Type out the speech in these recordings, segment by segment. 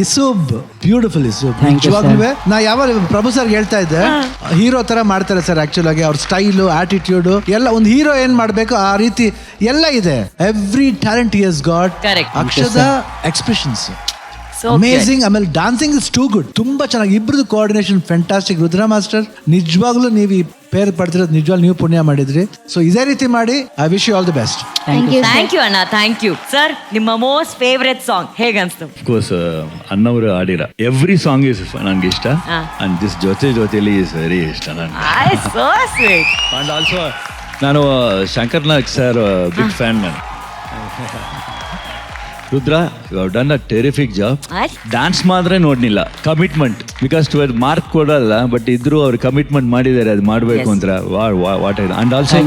ಇಸೂಬ್ beautiful ಇಸೂಬ್. ನಿಜವಾಗ್ಲೂ ನಾ ಯಾವಾಗ ಪ್ರಭು ಸರ್ ಹೇಳ್ತಾ ಇದ್ದೆ, ಹೀರೋ ತರ ಮಾಡ್ತಾರೆ ಸರ್. ಆಕ್ಚುಲ್ ಆಗಿ ಅವ್ರ ಸ್ಟೈಲು, ಆಟಿಟ್ಯೂಡ್ ಎಲ್ಲ ಒಂದು ಹೀರೋ ಏನ್ ಮಾಡ್ಬೇಕು ಆ ರೀತಿ ಎಲ್ಲ ಇದೆ. Every talent he has got. ಅಕ್ಷದ ಎಕ್ಸ್ಪ್ರೆಷನ್ಸ್ ಅಮೇಸಿಂಗ್. ಆಮೇಲೆ ಡಾನ್ಸಿಂಗ್ ಇಸ್ ಟೂ ಗುಡ್. ತುಂಬಾ ಚೆನ್ನಾಗಿ ಇಬ್ರದ್ದು ಕೋಆರ್ಡಿನೇಷನ್ ಫ್ಯಾಂಟಾಸ್ಟಿಕ್. ರುದ್ರ ಮಾಸ್ಟರ್ ನಿಜವಾಗ್ಲೂ ನೀವು ಈ ಪೇರ್ ಪಡ್ತಿರೋದು ನಿಜವಾಗ್ಲೂ ನೀವು ಪುಣ್ಯ ಮಾಡಿದ್ರಿ. ಸೊ ಇದೇ ರೀತಿ ಮಾಡಿ. I wish you all the best. Thank you ಅಣ್ಣ, ಥ್ಯಾಂಕ್ ಯು ಸರ್. ನಿಮ್ಮ ಮೋಸ್ಟ್ ಫೇವರೆಟ್ ಸಾಂಗ್ ಹೇಗನ್ಸ್ತು? ಅಫ್ಕೋರ್ಸ್ ಅಣ್ಣವರು ಆಡಿರ ಎವ್ರಿ ಸಾಂಗ್ ಇಸ್ ನಂಗೆ ಇಷ್ಟ. ಅಂಡ್ ದಿಸ್ ಜೊತೆಲಿ ಇಸ್ ವೆರಿ ಇಷ್ಟ ನನಗೆ. So sweet. ಅಂಡ್ ಆಲ್ಸೋ ನಾನು Shankar Nag sir big fan ನಾನು. Rudra, you have done a terrific job. Dance ಮಾತ್ರ ನೋಡ್ನಿಲ್ಲ, ಕಮಿಟ್ಮೆಂಟ್. ಬಿಕಾಸ್ ಟು ಮಾರ್ಕ್ ಕೊಡಲ್ಲ, ಬಟ್ ಇದ್ರು ಅವ್ರು ಕಮಿಟ್ಮೆಂಟ್ ಮಾಡಿದ್ದಾರೆ ಅದು ಮಾಡಬೇಕು ಅಂತ. ವಾಟ್ ಅಂಡ್ ಆಲ್ಸೋ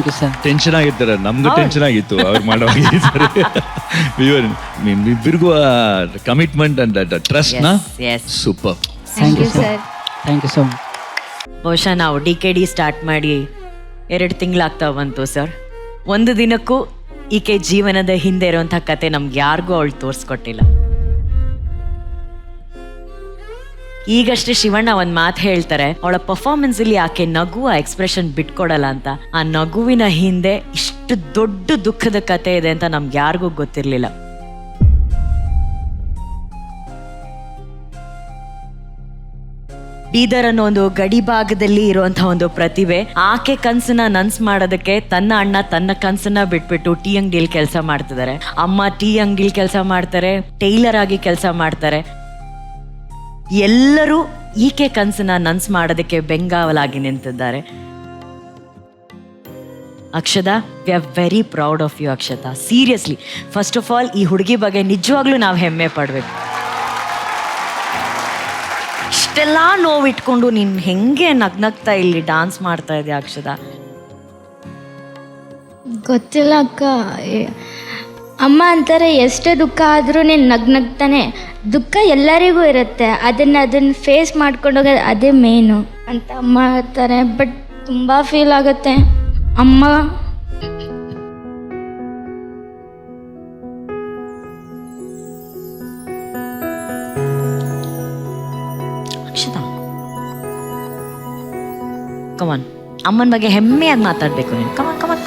ಟೆನ್ಷನ್ ಆಗಿರ್ತಾರೆ. ನಮ್ಗೂ ಟೆನ್ಷನ್ ಆಗಿತ್ತು ಅವ್ರು ಮಾಡುವಾಗ. ಇಬ್ಬರಿಗೂ ಕಮಿಟ್ಮೆಂಟ್ ಅಂಡ್ ಟ್ರಸ್ಟ್ ನ super. Thank you sir. Thank you so much. ಬಹುಶಃ ನಾವು DKD ಸ್ಟಾರ್ಟ್ ಮಾಡಿ 2 ತಿಂಗಳಾಗ್ತಾ ಬಂತು ಸರ್. ಒಂದು ದಿನಕ್ಕೂ ಈಕೆ ಜೀವನದ ಹಿಂದೆ ಇರುವಂಥ ಕತೆ ನಮ್ಗೆ ಯಾರಿಗೂ ಅವಳು ತೋರಿಸ್ಕೊಟ್ಟಿಲ್ಲ. ಈಗಷ್ಟೇ ಶಿವಣ್ಣ ಒಂದು ಮಾತು ಹೇಳ್ತಾರೆ, ಅವಳ ಪರ್ಫಾರ್ಮೆನ್ಸ್ ಅಲ್ಲಿ ಆಕೆ ನಗು, ಆ ಎಕ್ಸ್ಪ್ರೆಷನ್ ಬಿಟ್ಕೊಡಲ್ಲ ಅಂತ. ಆ ನಗುವಿನ ಹಿಂದೆ ಇಷ್ಟು ದೊಡ್ಡ ದುಃಖದ ಕತೆ ಇದೆ ಅಂತ ನಮ್ಗೆ ಯಾರಿಗೂ ಗೊತ್ತಿರಲಿಲ್ಲ. ಬೀದರ್ ಅನ್ನೋ ಒಂದು ಗಡಿ ಭಾಗದಲ್ಲಿ ಇರುವಂತಹ ಒಂದು ಪ್ರತಿಭೆ. ಆಕೆ ಕನ್ಸನ್ನ ನನ್ಸ್ ಮಾಡೋದಕ್ಕೆ ತನ್ನ ಅಣ್ಣ ತನ್ನ ಕನ್ಸನ್ನ ಬಿಟ್ಬಿಟ್ಟು ಟೀ ಅಂಗಡಿಯಲ್ಲಿ ಕೆಲಸ ಮಾಡ್ತಿದ್ದಾರೆ. ಅಮ್ಮ ಟೀ ಅಂಗಡಿಲಿ ಕೆಲಸ ಮಾಡ್ತಾರೆ, ಟೈಲರ್ ಆಗಿ ಕೆಲಸ ಮಾಡ್ತಾರೆ. ಎಲ್ಲರೂ ಈಕೆ ಕನ್ಸನ್ನ ನನ್ಸ್ ಮಾಡೋದಕ್ಕೆ ಬೆಂಗಾವಲಾಗಿ ನಿಂತಿದ್ದಾರೆ. Akshata, we are very proud of you Akshata. Seriously, first of all ಈ ಹುಡುಗಿ ಬಗ್ಗೆ ನಿಜವಾಗ್ಲೂ ನಾವು ಹೆಮ್ಮೆ ಪಡ್ಬೇಕು. ಇಷ್ಟೆಲ್ಲ ನೋವಿಟ್ಕೊಂಡು ನೀನ್ ಹೆಂಗೆ ನಗ್ನಗ್ತಾ ಇಲ್ಲಿ ಡಾನ್ಸ್ ಮಾಡ್ತಾ ಇದೆಯಾ ಅಕ್ಷತಾ? ಗೊತ್ತಿಲ್ಲ ಅಕ್ಕ. ಅಮ್ಮ ಅಂತಾರೆ ಎಷ್ಟೇ ದುಃಖ ಆದರೂ ನೀನು ನಗ್ನಗ್ತಾನೆ. ದುಃಖ ಎಲ್ಲರಿಗೂ ಇರುತ್ತೆ, ಅದನ್ನು ಫೇಸ್ ಮಾಡ್ಕೊಂಡು ಹೋಗೋದು ಅದೇ ಮೇನು ಅಂತ ಅಮ್ಮ ಹೇಳ್ತಾರೆ. ಬಟ್ ತುಂಬ ಫೀಲ್ ಆಗುತ್ತೆ ಅಮ್ಮ. ಕಮಾನ್, ಅಮ್ಮನ ಬಗ್ಗೆ ಹೆಮ್ಮೆಯಾಗಿ ಮಾತಾಡ್ಬೇಕು ನೀನು. ಕಮಾನ್ ಕಮಾನ್.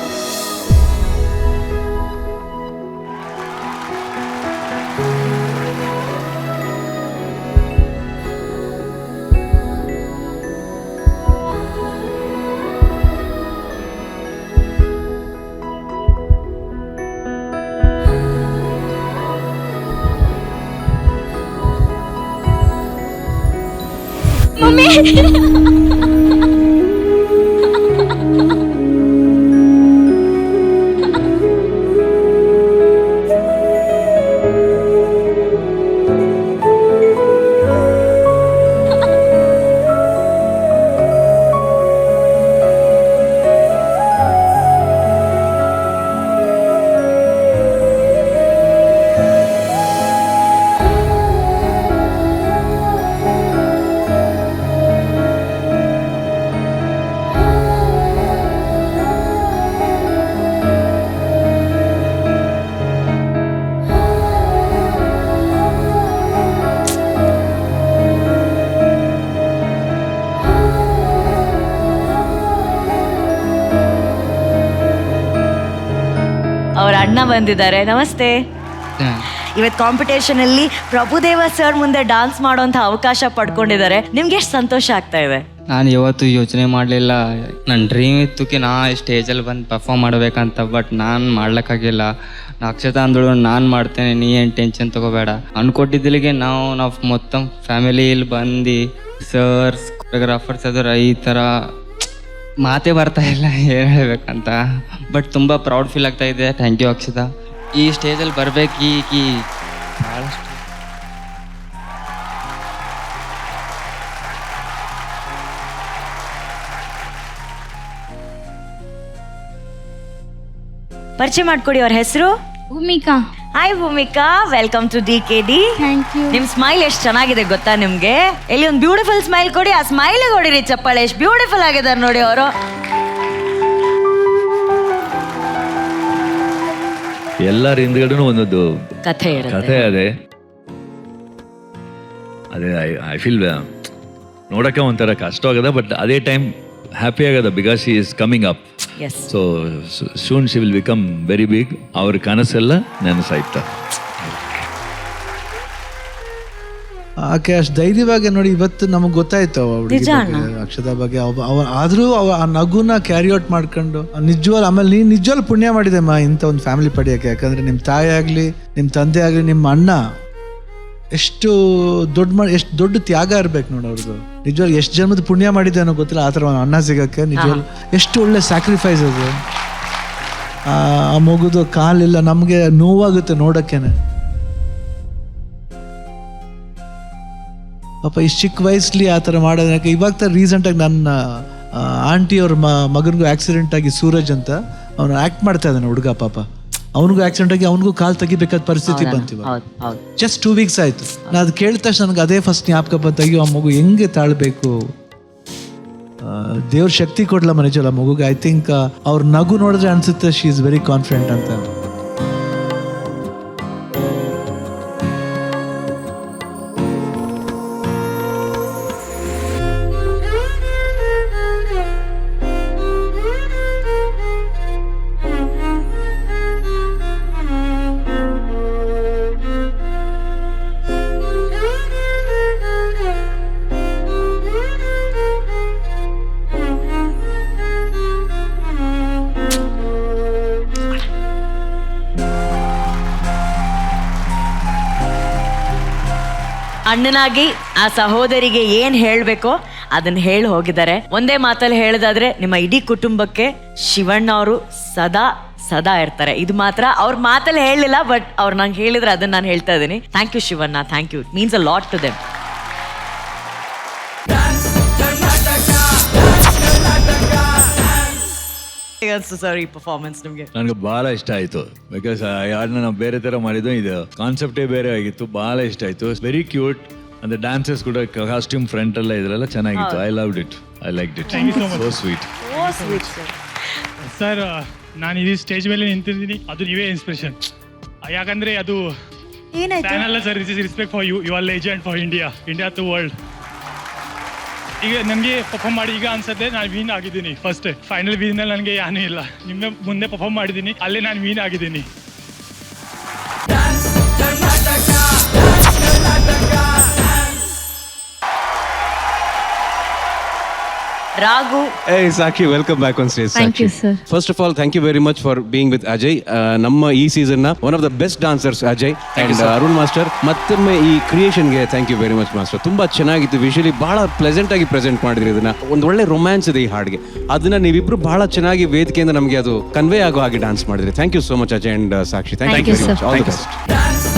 ಮಮ್ಮಿ ಅವ್ರ ಅಣ್ಣ ಬಂದಿದ್ದಾರೆ. ನಮಸ್ತೆ. ಇವತ್ತು ಕಾಂಪಿಟೇಷನ್ ಅಲ್ಲಿ ಪ್ರಭುದೇವ ಸರ್ ಮುಂದೆ ಡಾನ್ಸ್ ಮಾಡುವಂತ ಅವಕಾಶ ಪಡ್ಕೊಂಡಿದ್ದಾರೆ. ನಿಮ್ಗೆ ಎಷ್ಟು ಸಂತೋಷ ಆಗ್ತಾ ಇದೆ? ನಾನು ಇವತ್ತು ಯೋಚನೆ ಮಾಡಲಿಲ್ಲ. ನನ್ನ ಡ್ರೀಮ್ ಇತ್ತು ನಾ ಸ್ಟೇಜಲ್ಲಿ ಬಂದು ಪರ್ಫಾರ್ಮ್ ಮಾಡಬೇಕಂತ. ಬಟ್ ನಾನು ಮಾಡ್ಲಿಕ್ಕಾಗಿಲ್ಲ. ಅಕ್ಷತಾ ಅಂದಳು ನಾನು ಮಾಡ್ತೇನೆ, ನೀ ಏನು ಟೆನ್ಷನ್ ತೊಗೋಬೇಡ ಅಂದ್ಕೊಟ್ಟಿದ್ದಲಿಗೆ ನಾವು ಮೊತ್ತ ಫ್ಯಾಮಿಲಿ ಇಲ್ಲಿ ಬಂದು ಸರ್ಸ್, ಕೊರಿಯೋಗ್ರಾಫರ್ಸ್ ಅದರ ಈ ಥರ ಮಾತೇ ಬರ್ತಾ ಇಲ್ಲ ಏನು ಹೇಳ್ಬೇಕಂತ. ಬಟ್ ತುಂಬ ಪ್ರೌಡ್ ಫೀಲ್ ಆಗ್ತಾ ಇದೆ. Thank you Akshata. ಈ ಸ್ಟೇಜಲ್ಲಿ ಬರಬೇಕು ಈ ಭಾಳಷ್ಟು. ಪರಿಚಯ ಮಾಡ್ಕೊಡಿ, ಅವ್ರ ಹೆಸರು Bhumika. Hi Bhumika, welcome to DKD. Thank you. ನಿಮ್ ಸ್ಮೈಲ್ ಎಷ್ಟು ಚೆನ್ನಾಗಿದೆ ಗೊತ್ತಾ ನಿಮ್ಗೆ? ಇಲ್ಲಿ ಒಂದು ಬ್ಯೂಟಿಫುಲ್ ಸ್ಮೈಲ್ ಕೊಡಿ. ಆ ಸ್ಮೈಲ್ ಕೊಡಿರಿ ಚಪ್ಪಾಳೆ. ಎಷ್ಟು ಬ್ಯೂಟಿಫುಲ್ ಆಗಿದ್ದಾರೆ ನೋಡಿ ಅವರು. ಎಲ್ಲರ ಹಿಂದ್ಗಡೆನೂ ಒಂದೊಂದು ಕಥೆ ಕಥೆ ಅದೇ. ಅದೇ ಐ ಫೀಲ್ ನೋಡೋಕ್ಕೆ ಒಂಥರ ಕಷ್ಟ ಆಗದ, ಬಟ್ ಅದೇ ಟೈಮ್ ಹ್ಯಾಪಿ ಆಗದ, because she is coming up. Yes. So soon she will become very big. ಅವ್ರ ಕನಸೆಲ್ಲ ನೆನಸಾಯ್ತಾ. ಆಕೆ ಅಷ್ಟು ಧೈರ್ಯವಾಗಿ ನೋಡಿ ಇವತ್ತು ನಮಗೆ ಗೊತ್ತಾಯ್ತು ಅವ ಹುಡುಗಿ ಬಗ್ಗೆ, ಅಕ್ಷತಾ ಬಗ್ಗೆ. ಆದರೂ ಆ ನಗುನ ಕ್ಯಾರಿ ಔಟ್ ಮಾಡ್ಕೊಂಡು ನಿಜವಾಗ್ಲೂ, ಆಮೇಲೆ ನೀನು ನಿಜವಾಗ್ಲೂ ಪುಣ್ಯ ಮಾಡಿದೆಮ್ಮ ಇಂಥ ಒಂದು ಫ್ಯಾಮಿಲಿ ಪಡೆಯೋಕ್ಕೆ. ಯಾಕಂದರೆ ನಿಮ್ಮ ತಾಯಿ ಆಗಲಿ, ನಿಮ್ಮ ತಂದೆ ಆಗಲಿ, ನಿಮ್ಮ ಅಣ್ಣ ಎಷ್ಟು ದೊಡ್ಡ ತ್ಯಾಗ ಇರ್ಬೇಕು ನೋಡಿ ಅವ್ರದ್ದು. ನಿಜವಾಗ್ಲೂ ಎಷ್ಟು ಜನ್ಮದ ಪುಣ್ಯ ಮಾಡಿದೆ ಅನ್ನೋ ಗೊತ್ತಿಲ್ಲ ಆ ಥರ ಅಣ್ಣ ಸಿಗೋಕ್ಕೆ. ನಿಜವಾಗ್ಲೂ ಎಷ್ಟು ಒಳ್ಳೆ ಸ್ಯಾಕ್ರಿಫೈಸ್ ಅದು. ಆ ಮಗುದು ಕಾಲಿಲ್ಲ, ನಮಗೆ ನೋವಾಗುತ್ತೆ ನೋಡೋಕ್ಕೇನೆ. ಪಾಪ ಇಷ್ಟು ಚಿಕ್ಕ ವಯಸ್ಸಲ್ಲಿ ಆ ಥರ ಮಾಡೋದಕ್ಕೆ. ಇವಾಗ ರೀಸೆಂಟಾಗಿ ನನ್ನ ಆಂಟಿ ಅವ್ರ ಮಗನಿಗೂ ಆಕ್ಸಿಡೆಂಟ್ ಆಗಿ, ಸೂರಜ್ ಅಂತ, ಅವನು ಆ್ಯಕ್ಟ್ ಮಾಡ್ತಾ ಇದ್ದಾನೆ ಹುಡುಗ. ಪಾಪ ಅವನಿಗೂ ಆಕ್ಸಿಡೆಂಟ್ ಆಗಿ ಅವನಿಗೂ ಕಾಲು ತೆಗಿಬೇಕಾದ ಪರಿಸ್ಥಿತಿ ಬಂತು. ಜಸ್ಟ್ 2 weeks ಆಯಿತು. ನಾನು ಅದು ಕೇಳಿದ ತಕ್ಷಣ ನನಗೆ ಅದೇ ಫಸ್ಟ್ ಜ್ಞಾಪಕ ಬಂತು, ಅಯ್ಯೋ ಆ ಮಗು ಹೆಂಗೆ ತಾಳ್ಬೇಕು, ದೇವ್ರ ಶಕ್ತಿ ಕೊಡ್ಲಮ್ಮ ನಿಜವಲ್ಲ ಮಗುಗೆ. ಐ ಥಿಂಕ್ ಅವ್ರ ನಗು ನೋಡಿದ್ರೆ ಅನ್ಸುತ್ತೆ ಶಿ ಈಸ್ ವೆರಿ ಕಾನ್ಫಿಡೆಂಟ್ ಅಂತ. ಅಣ್ಣನಾಗಿ ಆ ಸಹೋದರಿಗೆ ಏನ್ ಹೇಳ್ಬೇಕೋ ಅದನ್ನ ಹೇಳಿ ಹೋಗಿದ್ದಾರೆ. ಒಂದೇ ಮಾತಲ್ಲಿ ಹೇಳೋದಾದ್ರೆ, ನಿಮ್ಮ ಇಡೀ ಕುಟುಂಬಕ್ಕೆ ಶಿವಣ್ಣ ಅವರು ಸದಾ ಸದಾ ಇರ್ತಾರೆ. ಇದು ಮಾತ್ರ ಅವ್ರ ಮಾತಲ್ಲಿ ಹೇಳಿಲ್ಲ, ಬಟ್ ಅವ್ರು ನಂಗೆ ಹೇಳಿದ್ರೆ ಅದನ್ನ ನಾನು ಹೇಳ್ತಾ ಇದ್ದೀನಿ. Thank you Shivanna, thank you. It means a lot to them. Sir ಈ ಪರ್ಫಾರ್ಮೆನ್ಸ್ ನಿಮಗೆ? ನನಗೆ ಭಾಳ ಇಷ್ಟ ಆಯಿತು. ಬಿಕಾಸ್ ಯಾರನ್ನ ನಾವು ಬೇರೆ ಥರ ಮಾಡಿದ್ದು, ಇದು ಕಾನ್ಸೆಪ್ಟೇ ಬೇರೆ ಆಗಿತ್ತು. ಭಾಳ ಇಷ್ಟ ಆಯಿತು. Very cute. ಅಂದರೆ ಡ್ಯಾನ್ಸಸ್ ಕೂಡ, ಕಾಸ್ಟ್ಯೂಮ್ ಫ್ರಂಟ್ ಎಲ್ಲ ಇದೆಲ್ಲ ಚೆನ್ನಾಗಿತ್ತು. I loved it, I like it. So sweet. Sir, ನಾನು ಈ ಸ್ಟೇಜ್ ಮೇಲೆ ನಿಂತಿದ್ದೀನಿ, ಅದು ನೀವೇ ಇನ್ಸ್ಪಿರೇಷನ್. ಯಾಕಂದ್ರೆ ಅದು ಅಲ್ಲ sir, is respect for you, you are legend for India to world. ಈಗ ನನಗೆ ಪರ್ಫಾರ್ಮ್ ಮಾಡಿ ಈಗ ಅನ್ಸುತ್ತೆ ನಾನು ವಿನ್ ಆಗಿದ್ದೀನಿ. ಫಸ್ಟ್ ಫೈನಲ್ ವಿನಲ್ಲಿ ನನಗೆ ಏನೂ ಇಲ್ಲ. ನಿಮ್ಮ ಮುಂದೆ ಪರ್ಫಾರ್ಮ್ ಮಾಡಿದ್ದೀನಿ, ಅಲ್ಲೇ ನಾನು ವಿನ್ ಆಗಿದ್ದೀನಿ. Raghu. Hey Sakshi, welcome back on stage. Thank you, sir. First of all, thank you very much for being with Ajay. Namma ee season na one of the best dancers Ajay and Arun Master. Mattomme ee creation ge thank you very much Master. Tumba ಚೆನ್ನಾಗಿತ್ತು. Visually ಬಹಳ pleasant ಆಗಿ present ಮಾಡಿದ್ರಿ. ಇದನ್ನ ಒಂದು ಒಳ್ಳೆ romance ಇದೆ ಈ ಹಾಡಿಗೆ. ಅದನ್ನ ನೀವಿಬ್ರು ಬಹಳ ಚೆನ್ನಾಗಿ ವೇದಿಕೆಯಿಂದ ನಮಗೆ ಅದು ಕನ್ವೆ ಆಗೋ ಹಾಗೆ ಡಾನ್ಸ್ ಮಾಡಿದ್ರಿ. Thank you so much Ajay and Sakshi. Thank you so much. All the best.